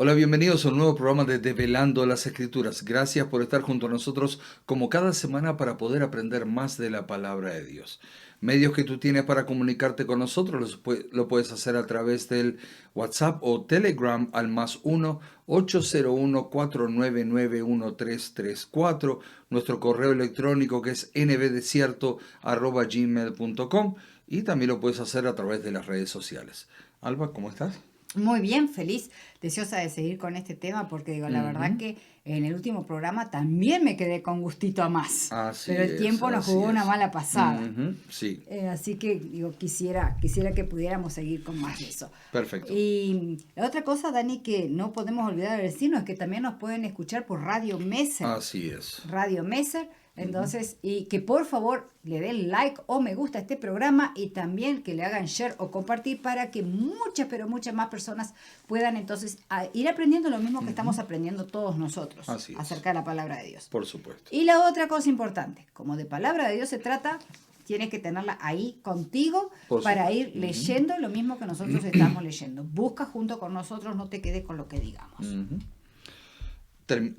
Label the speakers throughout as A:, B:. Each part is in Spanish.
A: Hola, bienvenidos a un nuevo programa de Develando las Escrituras. Gracias por estar junto a nosotros como cada semana para poder aprender más de la palabra de Dios. Medios que tú tienes para comunicarte con nosotros lo puedes hacer a través del WhatsApp o Telegram al +1 801 499 1334, nuestro correo electrónico que es nbdesierto@gmail.com, y también lo puedes hacer a través de las redes sociales. Alba, ¿cómo estás?
B: Muy bien, feliz, deseosa de seguir con este tema porque digo, la verdad
A: Ujú.
B: que en el último programa también me quedé con gustito a más,
A: Así
B: pero el
A: es,
B: tiempo nos
A: así
B: jugó una
A: es.
B: mala pasada.
A: Ujú, sí,
B: Así que digo, quisiera que pudiéramos seguir con más de eso.
A: perfecto.
B: Y la otra cosa, Dani, que no podemos olvidar de decirnos es que también nos pueden escuchar por Radio Messer.
A: Así es.
B: Radio Messer.
A: Ujú.
B: Entonces, y que por favor le den like o me gusta a este programa y también que le hagan share o compartir para que muchas, pero muchas más personas puedan entonces ir aprendiendo lo mismo que
A: Ujú.
B: estamos aprendiendo todos nosotros
A: Así es,
B: acerca de la palabra de Dios.
A: por supuesto.
B: Y la otra cosa importante, como de palabra de Dios se trata, tienes que tenerla ahí contigo
A: Por
B: para
A: supuesto.
B: ir
A: Ujú.
B: leyendo lo mismo que nosotros estamos leyendo. Busca junto con nosotros, no te quedes con lo que digamos.
A: Ujú.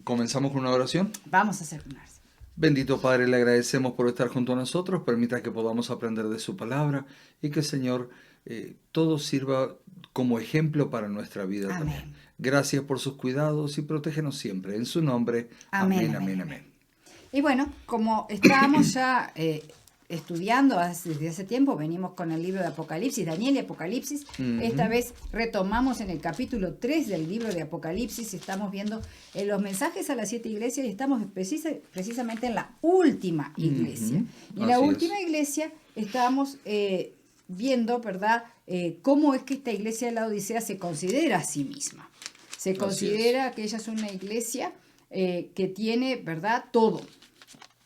A: Comenzamos con una oración.
B: Vamos a hacer una oración.
A: Bendito Padre, le agradecemos por estar junto a nosotros. Permita que podamos aprender de su palabra y que, Señor, todo sirva como ejemplo para nuestra vida también.
B: Amén.
A: Gracias por sus cuidados y protégenos siempre. En su nombre,
B: Amén,
A: amén,
B: amén,
A: amén,
B: amén.
A: amén.
B: Y bueno, como estábamos ya estudiando desde hace tiempo, venimos con el libro de Apocalipsis, Daniel y Apocalipsis. Esta
A: Ujú.
B: vez retomamos en el capítulo 3 del libro de Apocalipsis y estamos viendo los mensajes a las 7 iglesias y estamos precisamente en la última iglesia.
A: Ujú.
B: Y en la
A: Así es.
B: última iglesia estábamos viendo, ¿verdad?, cómo es que esta iglesia de la Odisea se considera a sí misma. Se
A: Así es.
B: considera que ella es una iglesia que tiene, ¿verdad?, todo.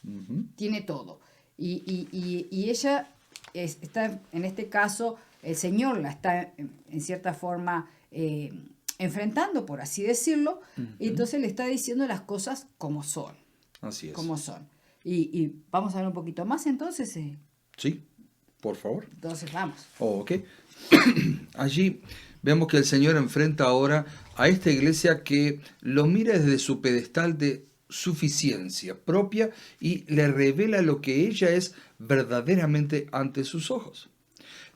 A: Ujú.
B: Tiene todo. Y ella está, en este caso, el Señor la está en cierta forma enfrentando, por así decirlo, y
A: Ujú.
B: entonces le está diciendo las cosas como son,
A: Así es.
B: como son. Y vamos a ver un poquito más entonces.
A: Sí, por favor.
B: Entonces vamos.
A: Ok. Allí vemos que el Señor enfrenta ahora a esta iglesia que lo mira desde su pedestal de suficiencia propia y le revela lo que ella es verdaderamente ante sus ojos.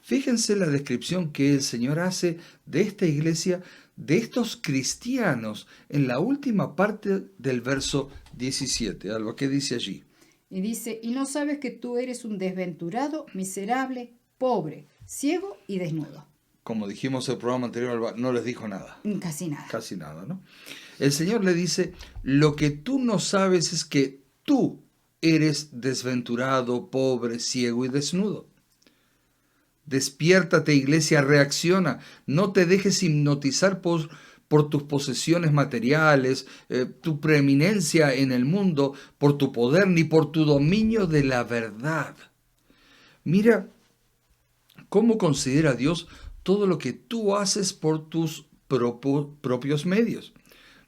A: Fíjense la descripción que el Señor hace de esta iglesia, de estos cristianos, en la última parte del verso 17, algo que dice allí.
B: Y dice, y no sabes que tú eres un desventurado, miserable, pobre, ciego y desnudo.
A: Como dijimos en el programa anterior, no les dijo nada.
B: Casi nada.
A: Casi nada, ¿no? El Señor le dice, lo que tú no sabes es que tú eres desventurado, pobre, ciego y desnudo. Despiértate, iglesia, reacciona. No te dejes hipnotizar por tus posesiones materiales, tu preeminencia en el mundo, por tu poder, ni por tu dominio de la verdad. Mira cómo considera Dios todo lo que tú haces por tus propios medios.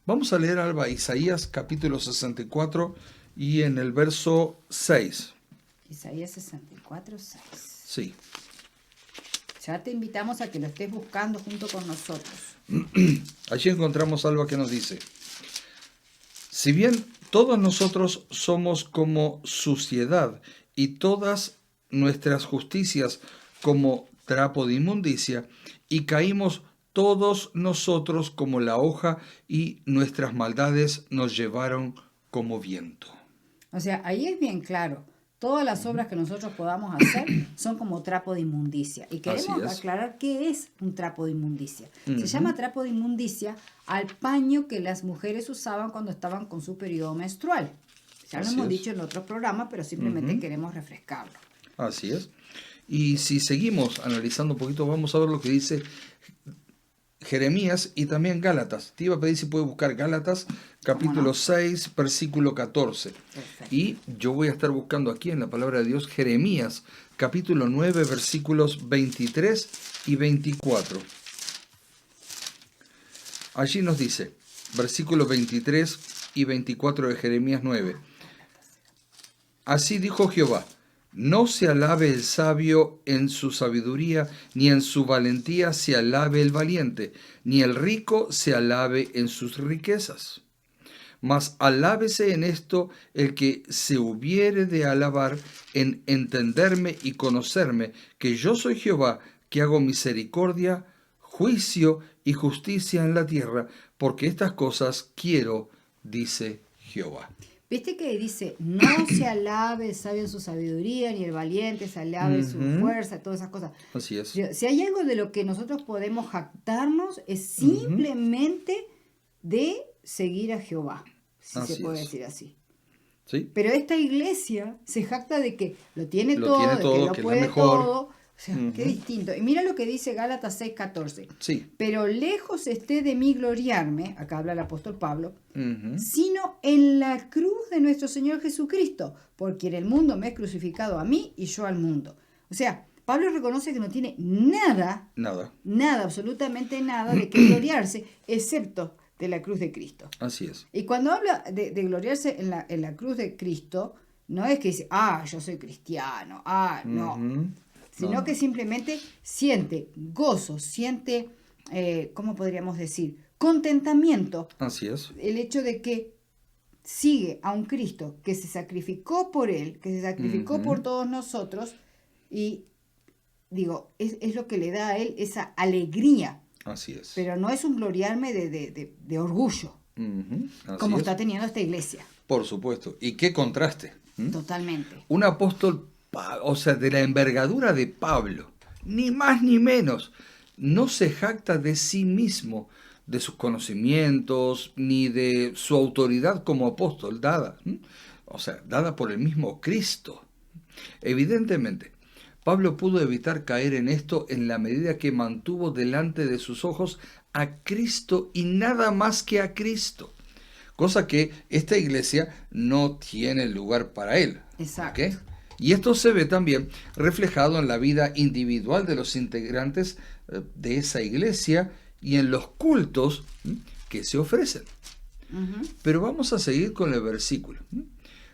A: Vamos a leer, Alba, Isaías capítulo 64 y en el verso 6.
B: Isaías 64, 6.
A: Sí.
B: Ya te invitamos a que lo estés buscando junto con nosotros.
A: Allí encontramos algo que nos dice: si bien todos nosotros somos como suciedad y todas nuestras justicias como trapo de inmundicia, y caímos todos nosotros como la hoja, y nuestras maldades nos llevaron como viento.
B: O sea, ahí es bien claro. Todas las obras que nosotros podamos hacer son como trapo de inmundicia. Y
A: Así
B: queremos
A: es.
B: aclarar qué es un trapo de inmundicia. Se
A: Ujú.
B: llama trapo de inmundicia al paño que las mujeres usaban cuando estaban con su periodo menstrual. Ya lo
A: Así
B: hemos
A: es.
B: dicho en otros programas, pero simplemente
A: Ujú.
B: queremos refrescarlo.
A: Así es. Y si seguimos analizando un poquito, vamos a ver lo que dice Jeremías y también Gálatas. Te iba a pedir si puedes buscar Gálatas,
B: ¿Cómo
A: capítulo
B: no?
A: 6, versículo 14.
B: Perfecto.
A: Y yo voy a estar buscando aquí en la palabra de Dios Jeremías, capítulo 9, versículos 23 y 24. Allí nos dice, versículos 23 y 24 de Jeremías 9. Así dijo Jehová: No se alabe el sabio en su sabiduría, ni en su valentía se alabe el valiente, ni el rico se alabe en sus riquezas. Mas alábese en esto el que se hubiere de alabar en entenderme y conocerme, que yo soy Jehová, que hago misericordia, juicio y justicia en la tierra, porque estas cosas quiero, dice Jehová.
B: Viste que dice, no se alabe el sabio en su sabiduría, ni el valiente se alabe en su fuerza, todas esas cosas.
A: Así es.
B: Si hay algo de lo que nosotros podemos jactarnos, es simplemente de seguir a Jehová, si
A: Así
B: se puede
A: es.
B: decir así.
A: ¿Sí?
B: Pero esta iglesia se jacta de que lo tiene
A: Lo
B: todo,
A: tiene
B: de
A: todo,
B: que
A: que
B: lo
A: es la
B: puede
A: mejor.
B: todo. O sea, qué distinto. Y mira lo que dice Gálatas 6:14.
A: Sí.
B: Pero lejos esté de mí gloriarme, acá habla el apóstol Pablo,
A: Ujú.
B: sino en la cruz de nuestro Señor Jesucristo, por quien el mundo me ha crucificado a mí y yo al mundo. O sea, Pablo reconoce que no tiene nada,
A: Nada.
B: absolutamente nada de qué gloriarse, excepto de la cruz de Cristo.
A: Así es.
B: Y cuando habla de gloriarse en la cruz de Cristo, no es que dice, yo soy cristiano, no.
A: Ujú.
B: Sino
A: No.
B: que simplemente siente gozo, siente, ¿cómo podríamos decir? Contentamiento.
A: Así es.
B: El hecho de que sigue a un Cristo que se sacrificó por él, que se sacrificó por todos nosotros, y digo, es lo que le da a él esa alegría,
A: Así es.
B: pero no es un gloriarme de orgullo,
A: Ujú. Así
B: como
A: es.
B: está teniendo esta iglesia.
A: Por supuesto. ¿Y qué contraste?
B: Totalmente.
A: Un apóstol, o sea, de la envergadura de Pablo, ni más ni menos, no se jacta de sí mismo, de sus conocimientos, ni de su autoridad como apóstol dada, o sea, dada por el mismo Cristo. Evidentemente, Pablo pudo evitar caer en esto en la medida que mantuvo delante de sus ojos a Cristo y nada más que a Cristo. Cosa que esta iglesia no tiene lugar para él.
B: Exacto.
A: ¿Ok? Y esto se ve también reflejado en la vida individual de los integrantes de esa iglesia y en los cultos que se ofrecen. Pero vamos a seguir con el versículo.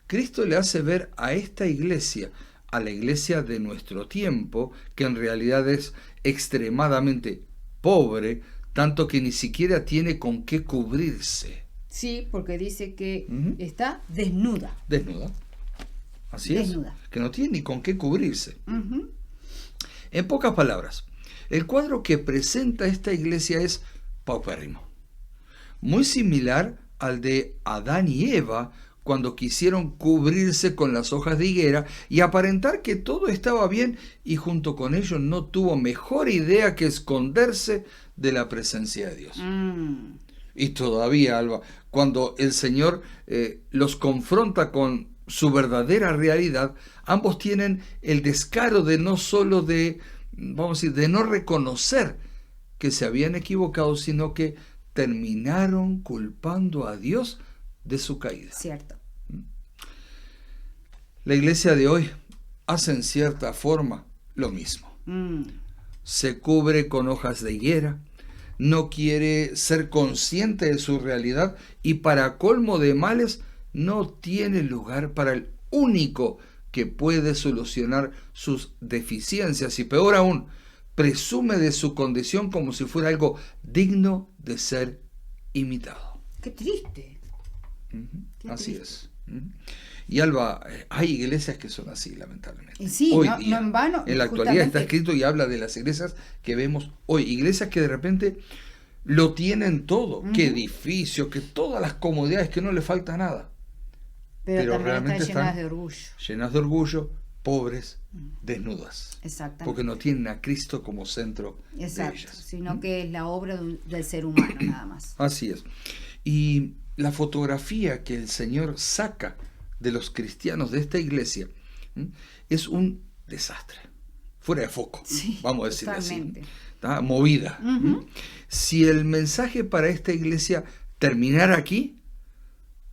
A: Cristo le hace ver a esta iglesia, a la iglesia de nuestro tiempo, que en realidad es extremadamente pobre, tanto que ni siquiera tiene con qué cubrirse.
B: Sí, porque dice que está desnuda.
A: Desnuda. Así
B: Desnuda.
A: es. Que no tiene ni con qué cubrirse.
B: Ujú.
A: En pocas palabras, el cuadro que presenta esta iglesia es paupérrimo. Muy similar al de Adán y Eva cuando quisieron cubrirse con las hojas de higuera y aparentar que todo estaba bien, y junto con ello no tuvo mejor idea que esconderse de la presencia de Dios. Y todavía, Alba, cuando el Señor los confronta con su verdadera realidad, ambos tienen el descaro de no solo vamos a decir, de no reconocer que se habían equivocado, sino que terminaron culpando a Dios de su caída.
B: Cierto.
A: La iglesia de hoy hace en cierta forma lo mismo. Se cubre con hojas de higuera, no quiere ser consciente de su realidad y, para colmo de males, no tiene lugar para el único que puede solucionar sus deficiencias, y peor aún, presume de su condición como si fuera algo digno de ser imitado.
B: Qué triste. Qué
A: Así
B: triste.
A: es. Y Alba, hay iglesias que son así, lamentablemente.
B: Y sí,
A: Hoy
B: no
A: día,
B: en vano,
A: en la actualidad
B: justamente.
A: está escrito y habla de las iglesias que vemos hoy. Iglesias que de repente lo tienen todo. Que edificio, que todas las comodidades, que no le falta nada.
B: Pero también
A: realmente
B: están llenas
A: están
B: de orgullo.
A: llenas de orgullo, pobres, desnudas.
B: Exactamente.
A: Porque no tienen a Cristo como centro
B: Exacto,
A: de ellas.
B: sino que es la obra del ser humano nada más.
A: Así es. Y la fotografía que el Señor saca de los cristianos de esta iglesia es un desastre, fuera de foco,
B: Sí,
A: vamos a decirlo
B: totalmente.
A: así. Está movida. Si el mensaje para esta iglesia terminara aquí,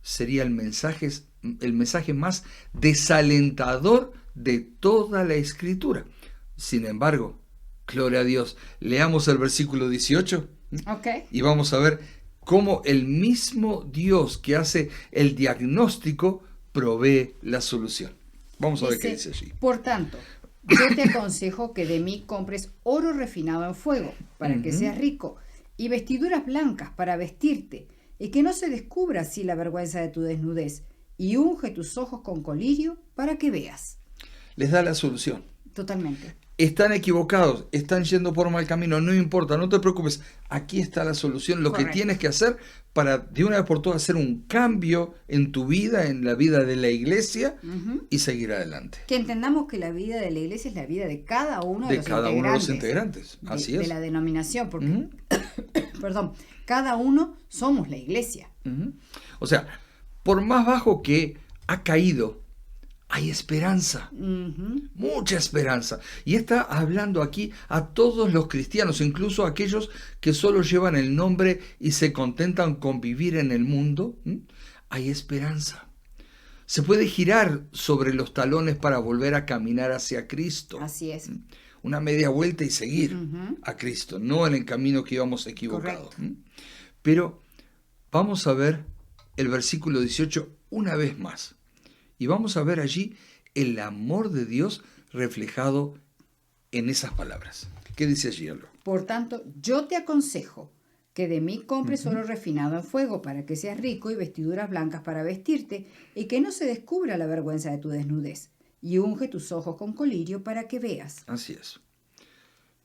A: sería el mensaje más desalentador de toda la Escritura. Sin embargo, gloria a Dios, leamos el versículo 18
B: Ok.
A: y vamos a ver cómo el mismo Dios que hace el diagnóstico provee la solución. Vamos a ver qué dice allí.
B: Por tanto, yo te aconsejo que de mí compres oro refinado en fuego, para que seas rico, y vestiduras blancas para vestirte, y que no se descubra así la vergüenza de tu desnudez, y unge tus ojos con colirio para que veas.
A: Les da la solución.
B: Totalmente.
A: Están equivocados, están yendo por mal camino, no importa, no te preocupes. Aquí está la solución, lo
B: Correcto.
A: que tienes que hacer para de una vez por todas hacer un cambio en tu vida, en la vida de la iglesia y seguir adelante.
B: Que entendamos que la vida de la iglesia es la vida de cada uno de,
A: Cada uno de los integrantes. Así es.
B: De la denominación, porque, perdón, cada uno somos la iglesia.
A: O sea, por más bajo que ha caído, hay esperanza, mucha esperanza. Y está hablando aquí a todos los cristianos, incluso a aquellos que solo llevan el nombre y se contentan con vivir en el mundo. Hay esperanza. Se puede girar sobre los talones para volver a caminar hacia Cristo.
B: Así es.
A: Una media vuelta y seguir a Cristo, no en el camino que íbamos equivocado. Pero vamos a ver el versículo 18 una vez más. Y vamos a ver allí el amor de Dios reflejado en esas palabras. ¿Qué dice allí, Alba?
B: Por tanto, yo te aconsejo que de mí compres oro refinado en fuego para que seas rico y vestiduras blancas para vestirte y que no se descubra la vergüenza de tu desnudez y unge tus ojos con colirio para que veas.
A: Así es.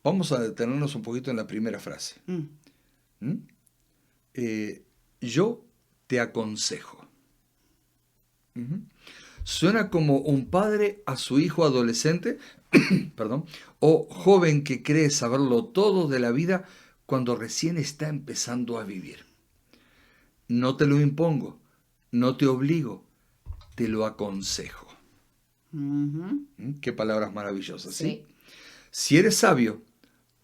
A: Vamos a detenernos un poquito en la primera frase. Yo te aconsejo. Suena como un padre a su hijo adolescente, perdón, o joven que cree saberlo todo de la vida cuando recién está empezando a vivir. No te lo impongo, no te obligo, te lo aconsejo. Qué palabras maravillosas, ¿sí? Si eres sabio,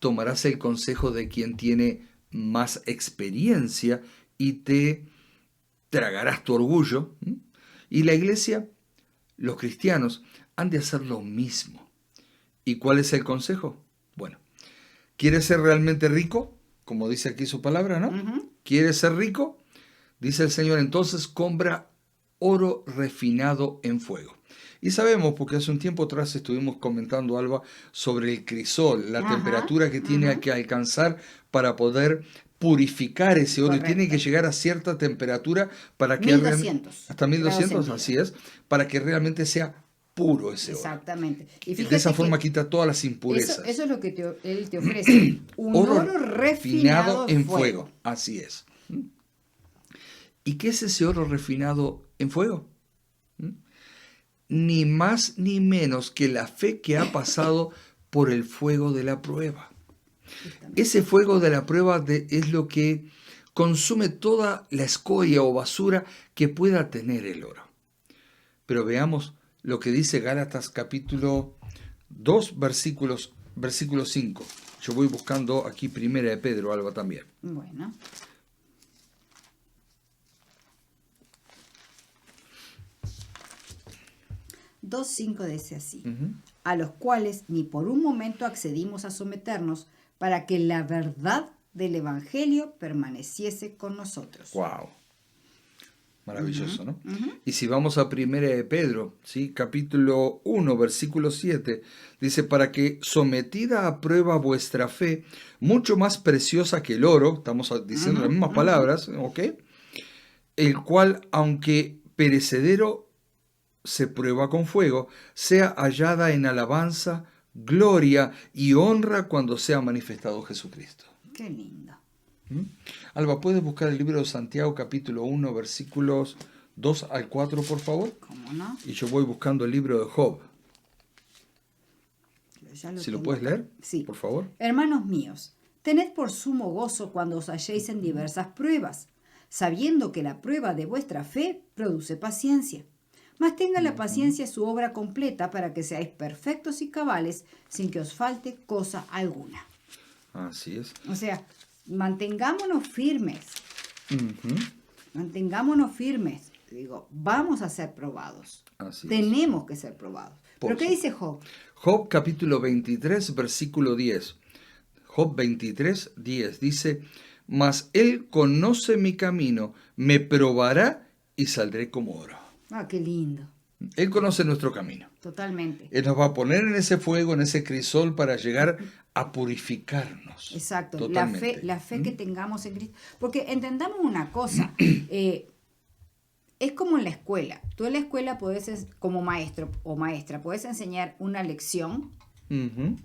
A: tomarás el consejo de quien tiene más experiencia y te tragarás tu orgullo. Y la iglesia, los cristianos, han de hacer lo mismo. ¿Y cuál es el consejo? Bueno, ¿quieres ser realmente rico? Como dice aquí su palabra, ¿no? ¿Quieres ser rico? Dice el Señor, entonces compra oro refinado en fuego. Y sabemos, porque hace un tiempo atrás estuvimos comentando, Alba, sobre el crisol, la temperatura que tiene que alcanzar para poder purificar ese oro.
B: Correcto.
A: Y tiene que llegar a cierta temperatura para que
B: 1200.
A: hasta 1200, así es, para que realmente sea puro ese oro.
B: Exactamente. Y
A: de esa forma quita todas las impurezas.
B: Eso es lo que él te ofrece. Un oro refinado
A: en fuego. Así es. ¿Y qué es ese oro refinado en fuego? Ni más ni menos que la fe que ha pasado por el fuego de la prueba. Ese fuego de la prueba es lo que consume toda la escoria o basura que pueda tener el oro. Pero veamos lo que dice Gálatas capítulo 2, versículo 5. Yo voy buscando aquí primera de Pedro, Alba, también.
B: Bueno. Dos 5 dice así, a los cuales ni por un momento accedimos a someternos para que la verdad del Evangelio permaneciese con nosotros.
A: ¡Wow! Maravilloso, ¿no? Y si vamos a primera de Pedro, ¿sí? Capítulo 1, versículo 7, dice, para que sometida a prueba vuestra fe, mucho más preciosa que el oro, estamos diciendo las mismas palabras, ¿ok? El cual, aunque perecedero, se prueba con fuego, sea hallada en alabanza, gloria y honra cuando sea manifestado Jesucristo.
B: Qué lindo.
A: Alba, ¿puedes buscar el libro de Santiago, capítulo 1, versículos 2 al 4, por favor?
B: ¿Cómo no?
A: Y yo voy buscando el libro de Job. ¿Si lo puedes leer?
B: Sí.
A: Por favor.
B: Hermanos míos, tened por sumo gozo cuando os halléis en diversas pruebas, sabiendo que la prueba de vuestra fe produce paciencia. Mas tenga la paciencia su obra completa para que seáis perfectos y cabales sin que os falte cosa alguna.
A: Así es.
B: O sea, mantengámonos firmes. Mantengámonos firmes. Digo, vamos a ser probados.
A: Así
B: Tenemos que ser probados. ¿Pero qué dice Job?
A: Job capítulo 23, versículo 10. Job 23, 10 dice, mas él conoce mi camino, me probará y saldré como oro.
B: Ah, qué lindo.
A: Él conoce nuestro camino.
B: Totalmente.
A: Él nos va a poner en ese fuego, en ese crisol para llegar a purificarnos.
B: Exacto.
A: Totalmente.
B: La fe que tengamos en Cristo. Porque entendamos una cosa. Es como en la escuela. Tú en la escuela podés, como maestro o maestra, podés enseñar una lección.
A: Ujú.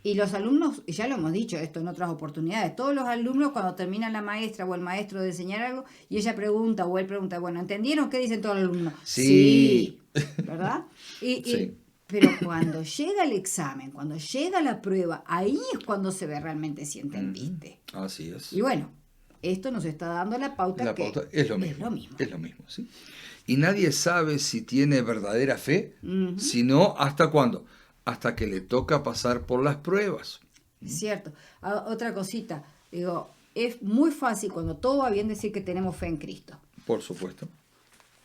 B: Y los alumnos, y ya lo hemos dicho esto en otras oportunidades, todos los alumnos cuando termina la maestra o el maestro de enseñar algo y ella pregunta o él pregunta, bueno, ¿entendieron qué dicen todos los alumnos?
A: Sí.
B: ¿Verdad?
A: Sí.
B: Pero cuando llega el examen, cuando llega la prueba, ahí es cuando se ve realmente si entendiste.
A: Así es.
B: Y bueno, esto nos está dando la pauta
A: La
B: que
A: pauta es lo mismo. Es lo mismo, ¿sí? Y nadie sabe si tiene verdadera fe, sino hasta cuándo. Hasta que le toca pasar por las pruebas.
B: Cierto. Otra cosita, digo, es muy fácil cuando todo va bien decir que tenemos fe en Cristo.
A: Por supuesto.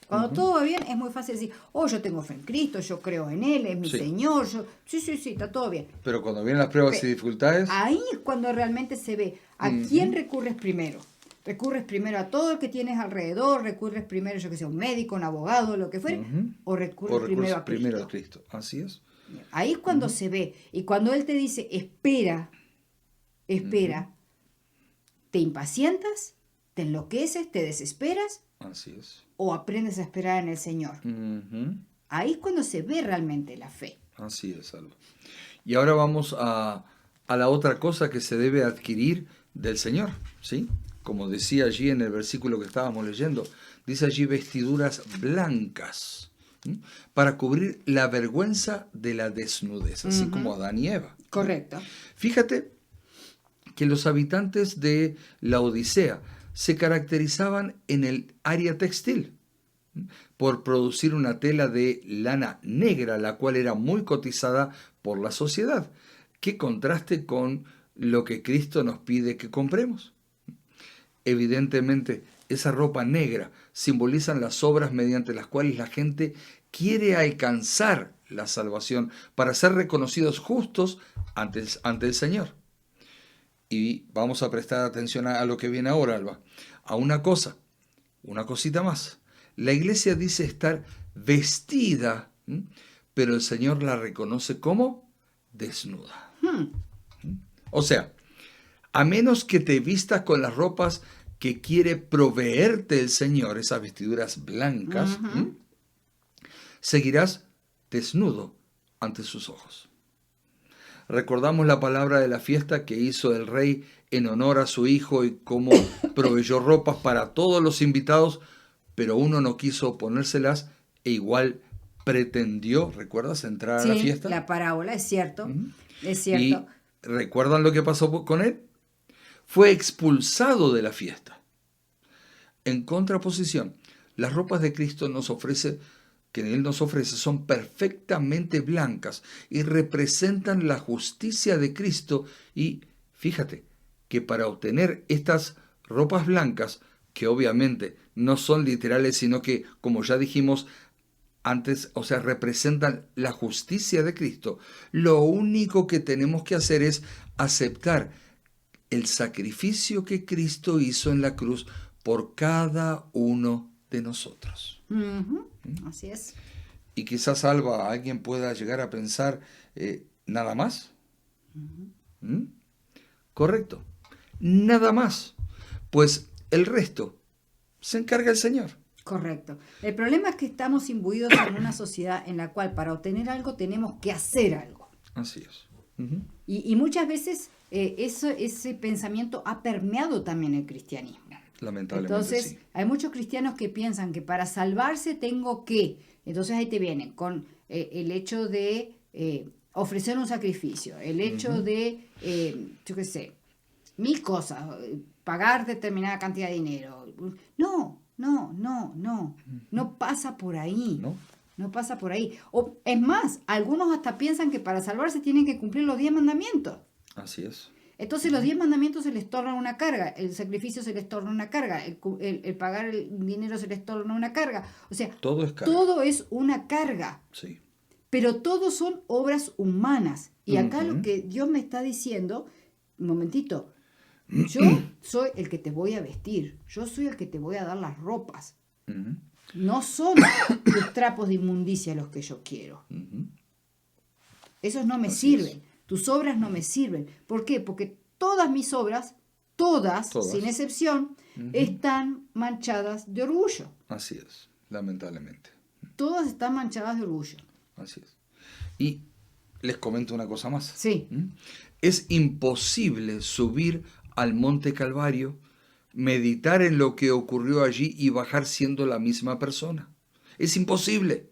B: Cuando todo va bien es muy fácil decir, oh, yo tengo fe en Cristo, yo creo en Él, es mi Señor, sí, está todo bien.
A: Pero cuando vienen las pruebas y dificultades...
B: Ahí es cuando realmente se ve a quién recurres primero. Recurres primero a todo el que tienes alrededor, recurres primero, yo que sé, a un médico, un abogado, lo que fuere, o recurres primero a Cristo.
A: Primero a Cristo, así es.
B: Ahí es cuando se ve. Y cuando Él te dice, espera, ¿te impacientas? ¿Te enloqueces? ¿Te desesperas?
A: Así es.
B: ¿O aprendes a esperar en el Señor? Ahí es cuando se ve realmente la fe.
A: Así es, Alba. Y ahora vamos a la otra cosa que se debe adquirir del Señor, ¿sí? Como decía allí en el versículo que estábamos leyendo, dice allí vestiduras blancas, para cubrir la vergüenza de la desnudez, así como Adán y Eva.
B: Correcto.
A: Fíjate que los habitantes de la Odisea se caracterizaban en el área textil por producir una tela de lana negra, la cual era muy cotizada por la sociedad. ¿Qué contraste con lo que Cristo nos pide que compremos? Evidentemente, esa ropa negra simboliza las obras mediante las cuales la gente quiere alcanzar la salvación para ser reconocidos justos ante el Señor. Y vamos a prestar atención a lo que viene ahora, Alba. A una cosita más. La iglesia dice estar vestida, pero el Señor la reconoce como desnuda. O sea, a menos que te vistas con las ropas que quiere proveerte el Señor, esas vestiduras blancas, seguirás desnudo ante sus ojos. Recordamos la palabra de la fiesta que hizo el rey en honor a su hijo y cómo proveyó ropas para todos los invitados, pero uno no quiso ponérselas e igual pretendió, ¿recuerdas?, entrar a la fiesta.
B: Sí, la parábola, es cierto, es cierto.
A: ¿Y recuerdan lo que pasó con él? Fue expulsado de la fiesta. En contraposición, las ropas de Cristo que Él nos ofrece son perfectamente blancas y representan la justicia de Cristo. Y fíjate que para obtener estas ropas blancas, que obviamente no son literales, sino que, como ya dijimos antes, o sea, representan la justicia de Cristo, lo único que tenemos que hacer es aceptar el sacrificio que Cristo hizo en la cruz por cada uno de nosotros.
B: Así es.
A: Y quizás, Alba, alguien pueda llegar a pensar, ¿nada más? Correcto, nada más. Pues el resto se encarga el Señor.
B: Correcto. El problema es que estamos imbuidos en una sociedad en la cual para obtener algo tenemos que hacer algo.
A: Así es.
B: Y muchas veces ese pensamiento ha permeado también el cristianismo.
A: Lamentablemente.
B: Entonces,
A: sí.
B: Hay muchos cristianos que piensan que para salvarse tengo que. Entonces ahí te vienen con el hecho de ofrecer un sacrificio, el hecho de, yo qué sé, 1000 cosas, pagar determinada cantidad de dinero. No pasa por ahí. No pasa por ahí. O, es más, algunos hasta piensan que para salvarse tienen que cumplir los 10 mandamientos.
A: Así es.
B: Entonces los 10 mandamientos se les tornan una carga, el sacrificio se les torna una carga, el pagar el dinero se les torna una carga. O sea,
A: todo es carga.
B: Todo es una carga.
A: Sí.
B: Pero todos son obras humanas. Y acá lo que Dios me está diciendo, un momentito, yo soy el que te voy a vestir, yo soy el que te voy a dar las ropas. No son tus trapos de inmundicia los que yo quiero. Esos no me
A: Así es.
B: sirven. Tus obras no me sirven. ¿Por qué? Porque todas mis obras, todas, sin excepción, están manchadas de orgullo.
A: Así es, lamentablemente.
B: Todas están manchadas de orgullo.
A: Así es. Y les comento una cosa más.
B: Sí.
A: Es imposible subir al Monte Calvario, meditar en lo que ocurrió allí y bajar siendo la misma persona. Es imposible.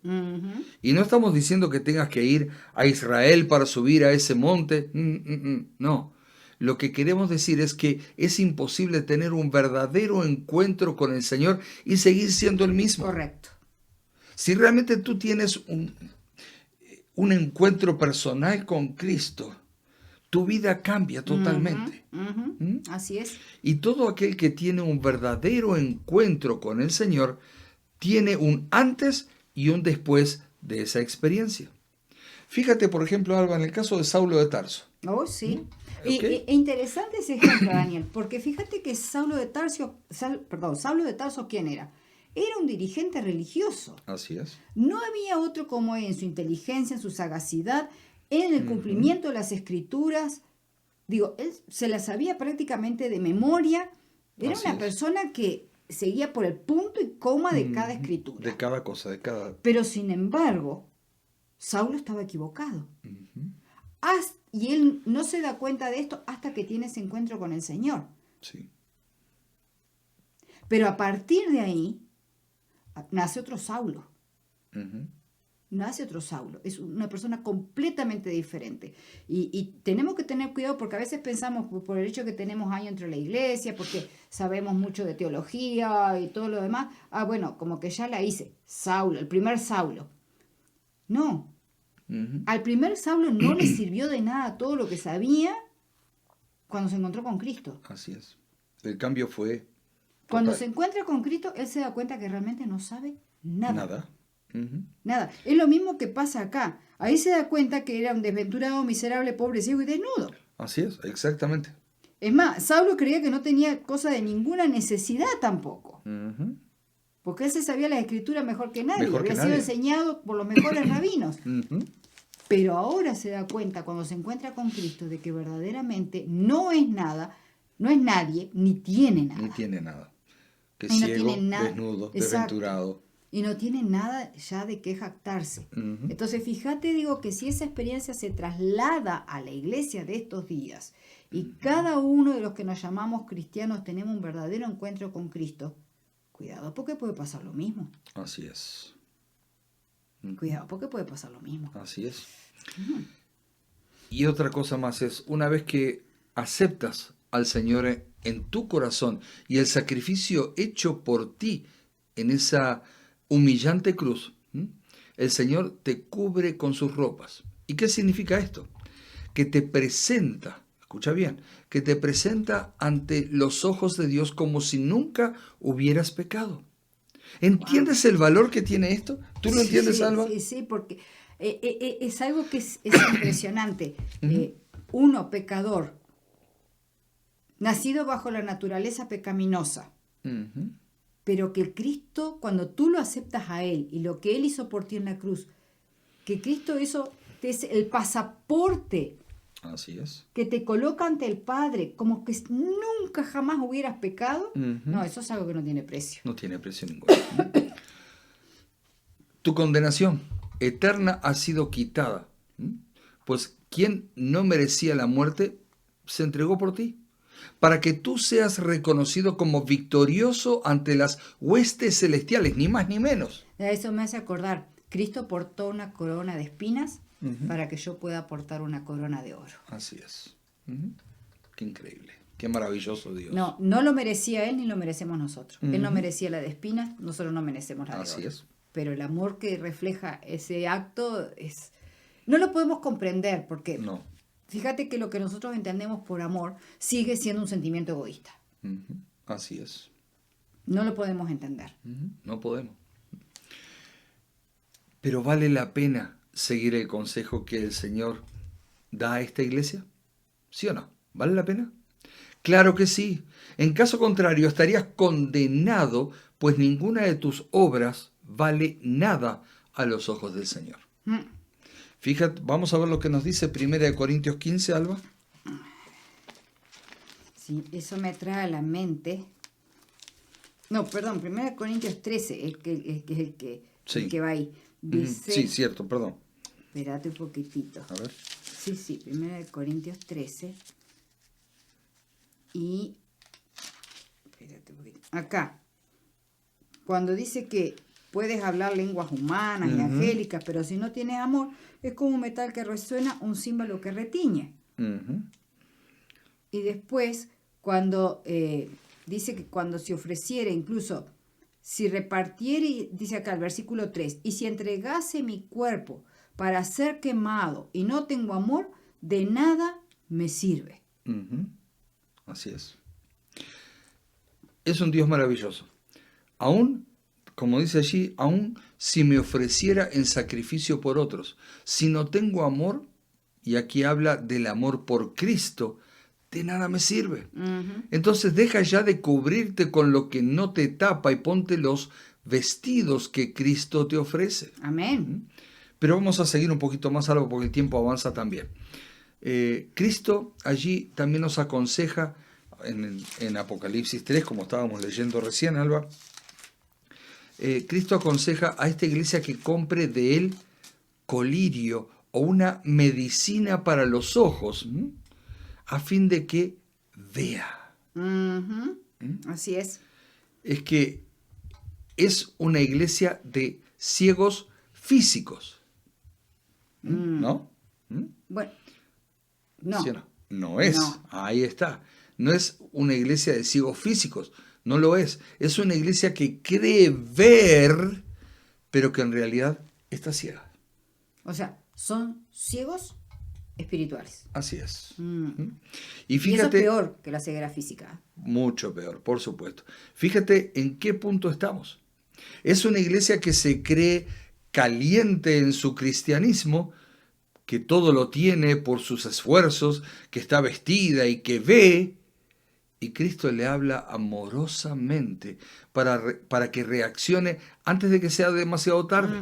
A: Y no estamos diciendo que tengas que ir a Israel para subir a ese monte. No. Lo que queremos decir es que es imposible tener un verdadero encuentro con el Señor y seguir siendo el mismo.
B: Correcto.
A: Si realmente tú tienes un encuentro personal con Cristo, tu vida cambia totalmente.
B: Así es.
A: Y todo aquel que tiene un verdadero encuentro con el Señor tiene un antes y un después de esa experiencia. Fíjate, por ejemplo, Alba, en el caso de Saulo de Tarso.
B: Oh, sí.
A: Okay.
B: Interesante ese ejemplo, Daniel, porque fíjate que Saulo de Tarso, ¿quién era? Era un dirigente religioso.
A: Así es.
B: No había otro como él en su inteligencia, en su sagacidad, en el cumplimiento de las escrituras. Digo, él se las sabía prácticamente de memoria. Era
A: Así
B: una
A: es.
B: persona que seguía por el punto y coma de cada escritura.
A: De cada cosa, de cada...
B: Pero sin embargo, Saulo estaba equivocado. Y él no se da cuenta de esto hasta que tiene ese encuentro con el Señor.
A: Sí.
B: Pero a partir de ahí, nace otro Saulo. Nace otro Saulo. Es una persona completamente diferente. Y tenemos que tener cuidado porque a veces pensamos por el hecho que tenemos años entre la iglesia, porque sabemos mucho de teología y todo lo demás. Bueno, como que ya la hice. Saulo, el primer Saulo. No. Al primer Saulo no le sirvió de nada todo lo que sabía cuando se encontró con Cristo.
A: Así es. El cambio fue...
B: Cuando
A: total.
B: se encuentra con Cristo, él se da cuenta que realmente no sabe nada.
A: Nada.
B: Nada. Es lo mismo que pasa acá. Ahí se da cuenta que era un desventurado, miserable, pobre, ciego y desnudo.
A: Así es, exactamente.
B: Es más, Saulo creía que no tenía cosa de ninguna necesidad tampoco. Porque él se sabía las escrituras mejor que nadie.
A: Mejor que
B: había sido
A: nadie.
B: enseñado por los mejores rabinos. Pero ahora se da cuenta, cuando se encuentra con Cristo, de que verdaderamente no es nada, no es nadie, ni tiene nada.
A: Ni tiene nada. Que
B: Y no
A: ciego,
B: tiene nada.
A: desnudo,
B: Exacto.
A: desventurado.
B: Y no tiene nada ya de qué jactarse. Entonces, fíjate, digo, que si esa experiencia se traslada a la iglesia de estos días y cada uno de los que nos llamamos cristianos tenemos un verdadero encuentro con Cristo, cuidado porque puede pasar lo mismo.
A: Así es.
B: Cuidado porque puede pasar lo mismo.
A: Así es. Y otra cosa más es, una vez que aceptas al Señor en tu corazón y el sacrificio hecho por ti en esa humillante cruz, el Señor te cubre con sus ropas. ¿Y qué significa esto? Que te presenta, escucha bien, que te presenta ante los ojos de Dios como si nunca hubieras pecado. ¿Entiendes el valor que tiene esto? ¿Tú lo entiendes, Alba?
B: Sí, porque es algo que es impresionante. Uno, pecador, nacido bajo la naturaleza pecaminosa, pero que Cristo, cuando tú lo aceptas a Él y lo que Él hizo por ti en la cruz, que Cristo hizo, es el pasaporte.
A: Así es.
B: Que te coloca ante el Padre como que nunca jamás hubieras pecado. No, eso es algo que no tiene precio.
A: No tiene precio ninguno. Tu condenación eterna ha sido quitada, pues quien no merecía la muerte se entregó por ti, para que tú seas reconocido como victorioso ante las huestes celestiales, ni más ni menos.
B: Eso me hace acordar, Cristo portó una corona de espinas para que yo pueda portar una corona de oro.
A: Así es. Qué increíble, qué maravilloso Dios.
B: No lo merecía Él ni lo merecemos nosotros. Él no merecía la de espinas, nosotros no merecemos la de oro.
A: Así es.
B: Pero el amor que refleja ese acto es... No lo podemos comprender porque...
A: No.
B: Fíjate que lo que nosotros entendemos por amor sigue siendo un sentimiento egoísta.
A: Así es.
B: No lo podemos entender.
A: No podemos. Pero ¿vale la pena seguir el consejo que el Señor da a esta iglesia? ¿Sí o no? ¿Vale la pena? Claro que sí. En caso contrario, estarías condenado, pues ninguna de tus obras vale nada a los ojos del Señor.
B: Mm.
A: Fíjate, vamos a ver lo que nos dice 1 Corintios 15, Alba.
B: Sí, eso me trae a la mente. No, perdón, 1 Corintios 13, es el que va ahí. Dice,
A: Sí, cierto, perdón.
B: espérate un poquitito.
A: A ver.
B: Sí, 1 Corintios 13. Y, espérate un poquito. Acá, cuando dice que puedes hablar lenguas humanas y angélicas, pero si no tienes amor, es como un metal que resuena, un címbalo que retiñe. Y después, cuando dice que cuando se ofreciere, incluso si repartiere, dice acá el versículo 3, y si entregase mi cuerpo para ser quemado y no tengo amor, de nada me sirve.
A: Así es. Es un Dios maravilloso. Aún, como dice allí, aún si me ofreciera en sacrificio por otros, si no tengo amor, y aquí habla del amor por Cristo, de nada me sirve. Entonces deja ya de cubrirte con lo que no te tapa y ponte los vestidos que Cristo te ofrece.
B: Amén.
A: Pero vamos a seguir un poquito más algo porque el tiempo avanza también. Cristo allí también nos aconseja en Apocalipsis 3, como estábamos leyendo recién, Alba. Cristo aconseja a esta iglesia que compre de él colirio o una medicina para los ojos, a fin de que vea.
B: Así es.
A: Es que es una iglesia de ciegos físicos. ¿No?
B: Bueno, no.
A: ¿Sí o no? No es.
B: No.
A: Ahí está. No es una iglesia de ciegos físicos. No lo es. Es una iglesia que cree ver, pero que en realidad está ciega.
B: O sea, son ciegos espirituales.
A: Así es.
B: Y
A: fíjate,
B: eso es peor que la ceguera física.
A: Mucho peor, por supuesto. Fíjate en qué punto estamos. Es una iglesia que se cree caliente en su cristianismo, que todo lo tiene por sus esfuerzos, que está vestida y que ve, y Cristo le habla amorosamente para que reaccione antes de que sea demasiado tarde.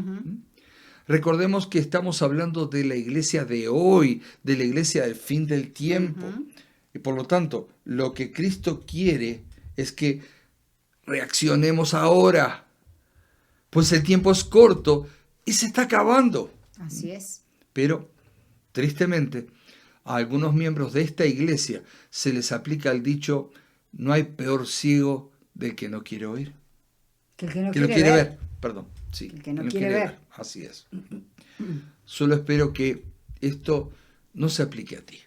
A: Recordemos que estamos hablando de la iglesia de hoy, de la iglesia del fin del tiempo. Y por lo tanto, lo que Cristo quiere es que reaccionemos ahora, pues el tiempo es corto y se está acabando.
B: Así es.
A: Pero, tristemente, a algunos miembros de esta iglesia se les aplica el dicho: no hay peor ciego del que no quiere oír.
B: Que el que no
A: que
B: quiere ver.
A: Perdón, sí.
B: El que no quiere ver.
A: Así es. Solo espero que esto no se aplique a ti.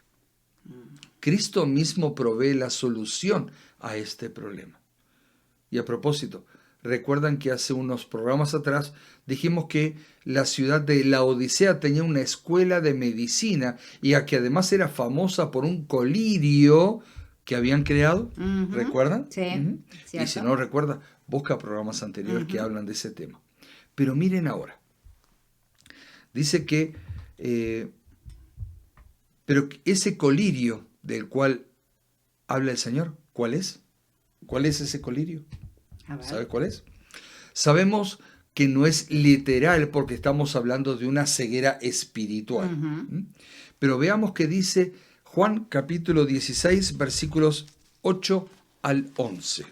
A: Cristo mismo provee la solución a este problema. Y a propósito, recuerdan que hace unos programas atrás dijimos que la ciudad de Laodicea tenía una escuela de medicina y a que además era famosa por un colirio que habían creado. ¿Recuerdan?
B: Sí.
A: Y si no recuerda, busca programas anteriores que hablan de ese tema. Pero miren ahora. Dice que pero ese colirio del cual habla el Señor, ¿cuál es? ¿Cuál es ese colirio? ¿Sabes cuál es? Sabemos que no es literal porque estamos hablando de una ceguera espiritual. Pero veamos que dice Juan capítulo 16, versículos 8 al 11.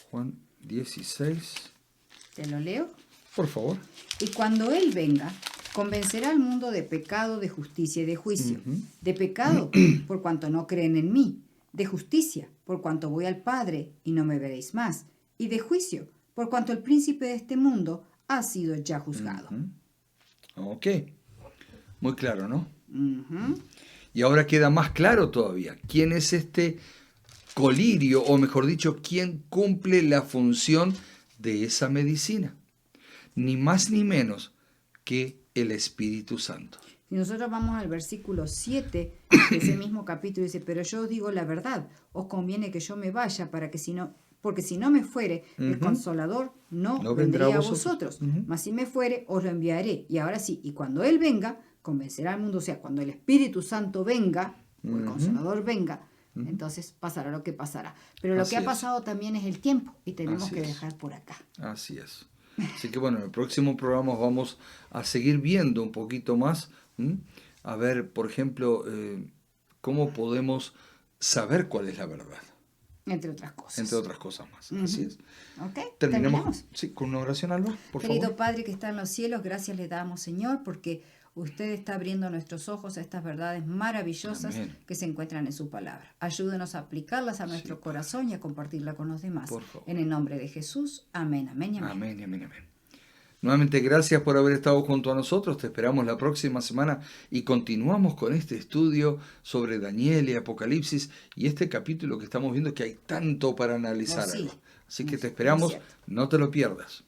A: Juan 16.
B: ¿Te lo leo?
A: Por favor.
B: Y cuando Él venga, convencerá al mundo de pecado, de justicia y de juicio. De pecado, por cuanto no creen en mí. De justicia, por cuanto voy al Padre y no me veréis más. Y de juicio, por cuanto el príncipe de este mundo ha sido ya juzgado.
A: Ok. Muy claro, ¿no? Y ahora queda más claro todavía. ¿Quién es este colirio? O mejor dicho, ¿quién cumple la función de esa medicina? Ni más ni menos que el Espíritu Santo.
B: Si nosotros vamos al versículo 7 de ese mismo capítulo, dice: pero yo os digo la verdad, os conviene que yo me vaya para que porque si no me fuere, el
A: Ujú.
B: Consolador no
A: No
B: vendría
A: vendrá
B: a
A: a
B: vosotros.
A: vosotros. Ujú.
B: Mas si me fuere, os lo enviaré. Y ahora sí, y cuando Él venga, convencerá al mundo. O sea, cuando el Espíritu Santo venga, o el
A: Ujú.
B: Consolador venga,
A: Ujú.
B: entonces pasará lo que pasará. Pero lo que
A: Así
B: ha
A: es.
B: pasado también es el tiempo y tenemos
A: Así
B: que
A: es.
B: dejar por acá.
A: Así es. Así que bueno, en el próximo programa vamos a seguir viendo un poquito más, ¿m? A ver, por ejemplo, cómo podemos saber cuál es la verdad,
B: Entre otras
A: entre
B: cosas.
A: otras cosas más. Así
B: Ujú.
A: es.
B: ¿Ok?
A: Terminemos,
B: ¿Terminamos?
A: sí, con una oración, Alba, por favor.
B: Querido Padre que está en los cielos, gracias le damos, Señor, porque usted está abriendo nuestros ojos a estas verdades maravillosas
A: Amén.
B: que se encuentran en su palabra. Ayúdenos a aplicarlas a
A: Sí,
B: nuestro
A: Padre,
B: corazón y a compartirla con los demás.
A: por favor.
B: En el nombre de Jesús, amén, amén y amén.
A: Amén y amén, amén. Nuevamente, gracias por haber estado junto a nosotros. Te esperamos la próxima semana y continuamos con este estudio sobre Daniel y Apocalipsis y este capítulo que estamos viendo que hay tanto para
B: Oh,
A: analizar,
B: sí,
A: Alba. Así que
B: muy,
A: te
B: muy
A: esperamos,
B: cierto.
A: no te lo pierdas.